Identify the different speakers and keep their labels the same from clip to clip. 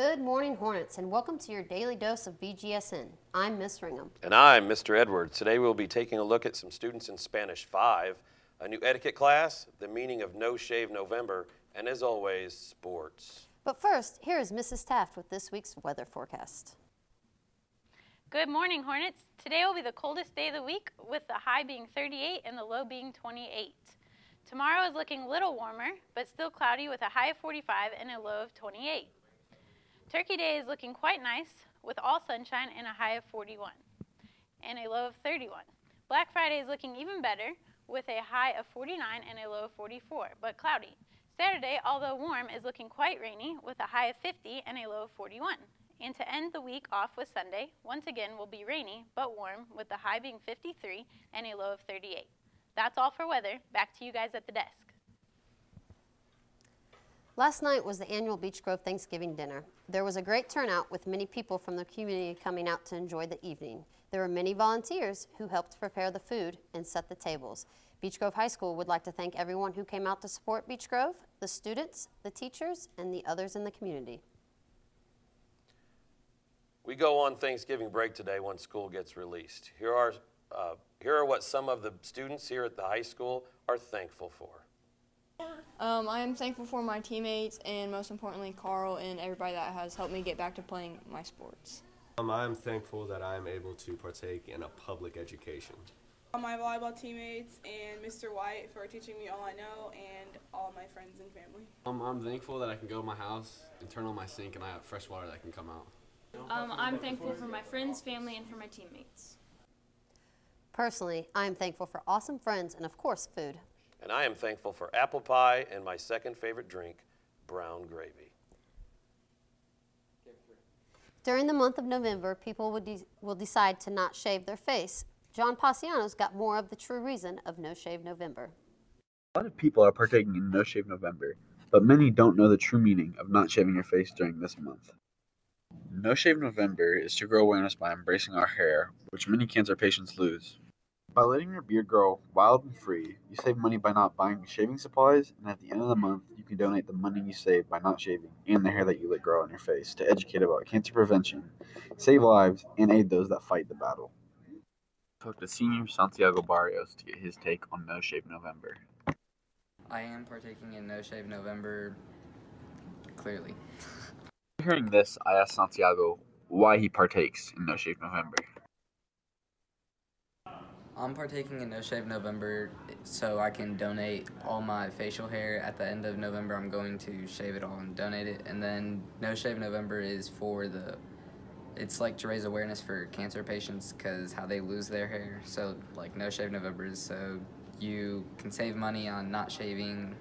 Speaker 1: Good morning, Hornets, and welcome to your daily dose of Bgsn. I'm Miss Ringham.
Speaker 2: And I'm Mr. Edwards. Today we'll be taking a look at some students in Spanish 5, a new etiquette class, the meaning of No Shave November, and as always, sports.
Speaker 1: But first, here is Mrs. Taft with this week's weather forecast.
Speaker 3: Good morning, Hornets. Today will be the coldest day of the week, with the high being 38 and the low being 28. Tomorrow is looking a little warmer, but still cloudy with a high of 45 and a low of 28. Turkey Day is looking quite nice, with all sunshine and a high of 41 and a low of 31. Black Friday is looking even better, with a high of 49 and a low of 44, but cloudy. Saturday, although warm, is looking quite rainy, with a high of 50 and a low of 41. And to end the week off with Sunday, once again will be rainy, but warm, with the high being 53 and a low of 38. That's all for weather. Back to you guys at the desk.
Speaker 1: Last night was the annual Beech Grove Thanksgiving dinner. There was a great turnout with many people from the community coming out to enjoy the evening. There were many volunteers who helped prepare the food and set the tables. Beech Grove High School would like to thank everyone who came out to support Beech Grove, the students, the teachers, and the others in the community.
Speaker 2: We go on Thanksgiving break today when school gets released. Here are what some of the students here at the high school are thankful for.
Speaker 4: I am thankful for my teammates and most importantly Carl and everybody that has helped me get back to playing my sports.
Speaker 5: I am thankful that I am able to partake in a public education.
Speaker 6: My volleyball teammates and Mr. White for teaching me all I know and all my friends and family.
Speaker 7: I'm thankful that I can go to my house and turn on my sink and I have fresh water that can come out.
Speaker 8: I'm thankful for my friends, family, and for my teammates.
Speaker 1: Personally, I am thankful for awesome friends and, of course, food.
Speaker 2: And I am thankful for apple pie and my second favorite drink, brown gravy.
Speaker 1: During the month of November, people will decide to not shave their face. John Paciano's got more of the true reason of No Shave November.
Speaker 9: A lot of people are partaking in No Shave November, but many don't know the true meaning of not shaving your face during this month. No Shave November is to grow awareness by embracing our hair, which many cancer patients lose. By letting your beard grow wild and free, you save money by not buying shaving supplies, and at the end of the month, you can donate the money you save by not shaving and the hair that you let grow on your face to educate about cancer prevention, save lives, and aid those that fight the battle. Talk to Senior Santiago Barrios to get his take on No Shave November.
Speaker 10: I am partaking in No Shave November, clearly.
Speaker 9: Hearing this, I asked Santiago why he partakes in No Shave November.
Speaker 10: I'm partaking in No Shave November so I can donate all my facial hair. At the end of November, I'm going to shave it all and donate it. And then No Shave November is it's like to raise awareness for cancer patients because how they lose their hair. So like No Shave November is so you can save money on not shaving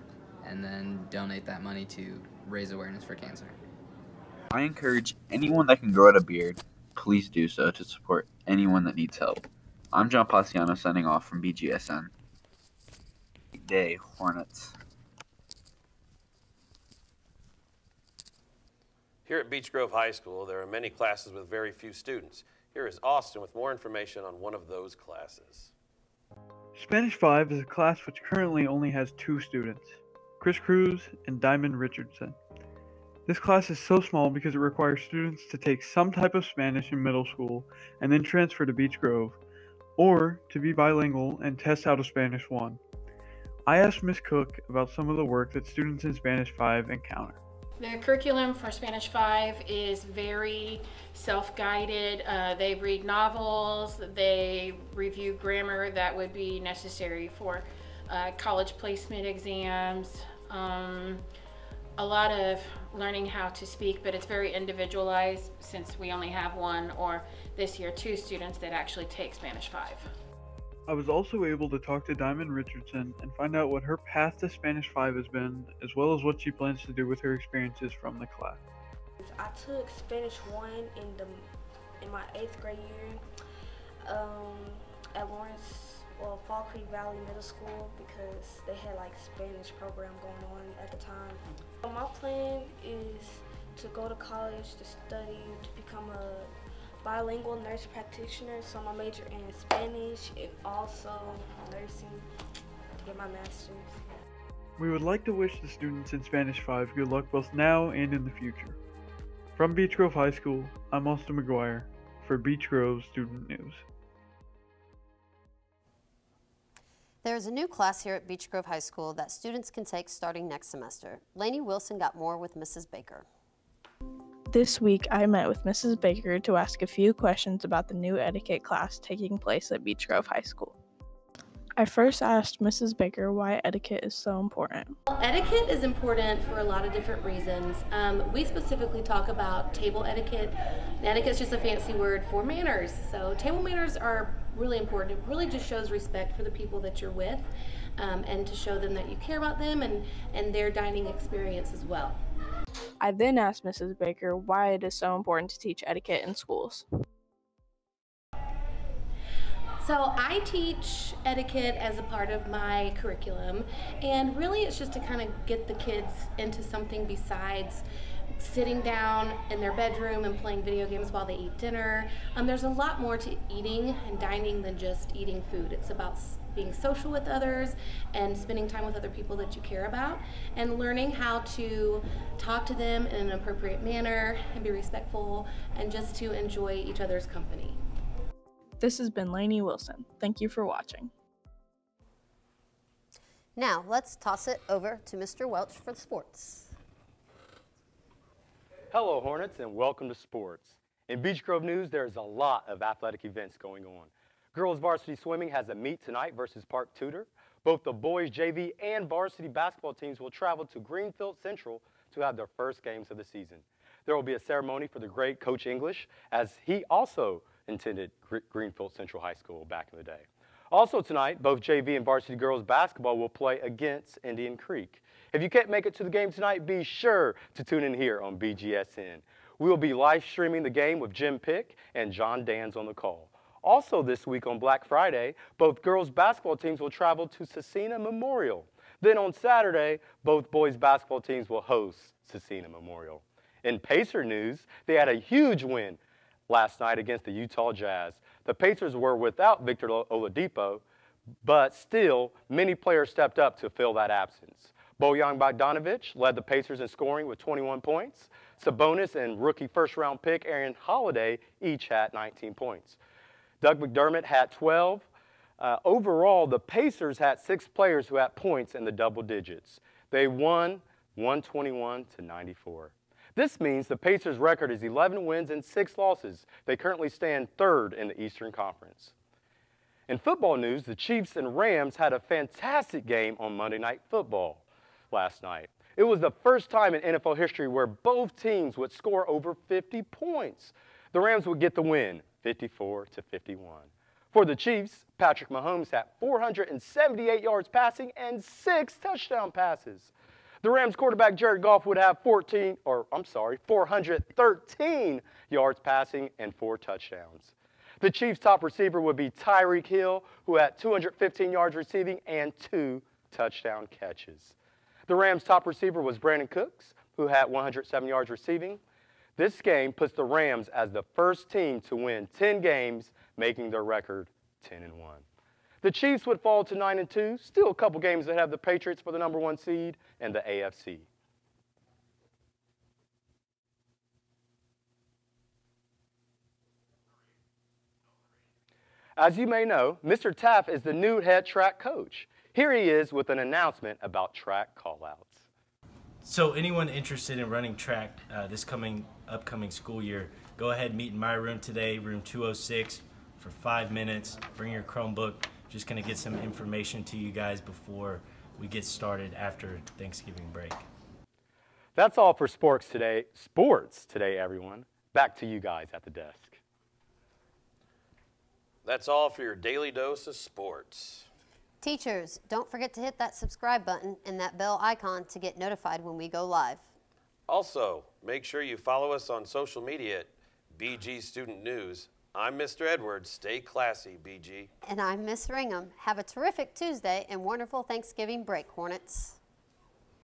Speaker 10: and then donate that money to raise awareness for cancer.
Speaker 9: I encourage anyone that can grow out a beard, please do so to support anyone that needs help. I'm John Paciano signing off from Bgsn. Good day, Hornets.
Speaker 2: Here at Beech Grove High School, there are many classes with very few students. Here is Austin with more information on one of those classes.
Speaker 11: Spanish 5 is a class which currently only has 2 students, Chris Cruz and Diamond Richardson. This class is so small because it requires students to take some type of Spanish in middle school and then transfer to Beech Grove, or to be bilingual and test out a Spanish 1. I asked Ms. Cook about some of the work that students in Spanish 5 encounter.
Speaker 8: The curriculum for Spanish 5 is very self-guided. They read novels, they review grammar that would be necessary for college placement exams, a lot of learning how to speak, but it's very individualized since we only have 1 or this year 2 students that actually take Spanish 5.
Speaker 11: I was also able to talk to Diamond Richardson and find out what her path to Spanish 5 has been, as well as what she plans to do with her experiences from the class.
Speaker 12: I took Spanish 1 in my 8th grade year at Fall Creek Valley Middle School because they had like Spanish program going on at the time. My plan is to go to college to study to become a bilingual nurse practitioner, so I'm a major in Spanish and also nursing to get my master's.
Speaker 11: We would like to wish the students in Spanish 5 good luck both now and in the future. From Beech Grove High School, I'm Austin McGuire for Beech Grove Student News.
Speaker 1: There's a new class here at Beech Grove High School that students can take starting next semester. Lainey Wilson got more with Mrs. Baker.
Speaker 13: This week, I met with Mrs. Baker to ask a few questions about the new etiquette class taking place at Beech Grove High School. I first asked Mrs. Baker why etiquette is so important.
Speaker 14: Well, etiquette is important for a lot of different reasons. We specifically talk about table etiquette. Etiquette is just a fancy word for manners. So table manners are really important. It really just shows respect for the people that you're with, and to show them that you care about them and their dining experience as well.
Speaker 13: I then asked Mrs. Baker why it is so important to teach etiquette in schools.
Speaker 14: So I teach etiquette as a part of my curriculum, and really it's just to kind of get the kids into something besides sitting down in their bedroom and playing video games while they eat dinner. There's a lot more to eating and dining than just eating food. It's about being social with others and spending time with other people that you care about, and learning how to talk to them in an appropriate manner and be respectful and just to enjoy each other's company.
Speaker 13: This has been Lainey Wilson. Thank you for watching.
Speaker 1: Now, let's toss it over to Mr. Welch for sports.
Speaker 15: Hello, Hornets, and welcome to sports. In Beech Grove news, there's a lot of athletic events going on. Girls varsity swimming has a meet tonight versus Park Tudor. Both the boys JV and varsity basketball teams will travel to Greenfield Central to have their first games of the season. There will be a ceremony for the great Coach English, as he also attended Greenfield Central High School back in the day. Also tonight, both JV and varsity girls basketball will play against Indian Creek. If you can't make it to the game tonight, be sure to tune in here on Bgsn. We will be live streaming the game with Jim Pick and John Dans on the call. Also this week on Black Friday, both girls basketball teams will travel to Cecina Memorial. Then on Saturday, both boys basketball teams will host Cecina Memorial. In Pacer news, they had a huge win last night against the Utah Jazz. The Pacers were without Victor Oladipo, but still, many players stepped up to fill that absence. Bojan Bogdanovic led the Pacers in scoring with 21 points. Sabonis and rookie first-round pick Aaron Holiday each had 19 points. Doug McDermott had 12. Overall, the Pacers had 6 players who had points in the double digits. They won 121-94. This means the Pacers' record is 11 wins and 6 losses. They currently stand 3rd in the Eastern Conference. In football news, the Chiefs and Rams had a fantastic game on Monday Night Football last night. It was the first time in NFL history where both teams would score over 50 points. The Rams would get the win, 54-51. For the Chiefs, Patrick Mahomes had 478 yards passing and 6 touchdown passes. The Rams quarterback Jared Goff would have 413 yards passing and 4 touchdowns. The Chiefs' top receiver would be Tyreek Hill, who had 215 yards receiving and 2 touchdown catches. The Rams' top receiver was Brandon Cooks, who had 107 yards receiving. This game puts the Rams as the first team to win 10 games, making their record 10-1. The Chiefs would fall to 9-2, still a couple games ahead of the Patriots for the #1 seed in the AFC. As you may know, Mr. Taff is the new head track coach. Here he is with an announcement about track callouts.
Speaker 16: So anyone interested in running track this upcoming school year, go ahead and meet in my room today, room 206, for 5 minutes. Bring your Chromebook. Just going to get some information to you guys before we get started after Thanksgiving break.
Speaker 15: That's all for sports today, everyone. Back to you guys at the desk.
Speaker 2: That's all for your daily dose of sports.
Speaker 1: Teachers, don't forget to hit that subscribe button and that bell icon to get notified when we go live.
Speaker 2: Also, make sure you follow us on social media at BG Student News. I'm Mr. Edwards. Stay classy, BG.
Speaker 1: And I'm Miss Ringham. Have a terrific Tuesday and wonderful Thanksgiving break, Hornets.